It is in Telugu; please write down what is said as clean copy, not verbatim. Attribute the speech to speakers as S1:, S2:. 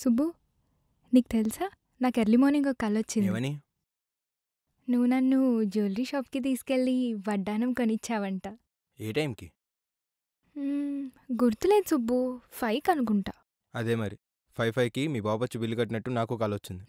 S1: సుబ్బు, నీకు తెలుసా నాకు ఎర్లీ మార్నింగ్ ఒక కల వచ్చింది.
S2: ఏమని?
S1: నువ్వు నన్ను జ్యువెలరీ షాప్కి తీసుకెళ్ళి వడ్డానం కొనిచ్చావంట.
S2: ఏ టైంకి?
S1: గుర్తులేదు సుబ్బు, 5 అనుకుంటా.
S2: అదే మరి 5:05కి మీ బాబు వచ్చి బిల్లు కట్టినట్టు నాకు కాల్ వచ్చింది.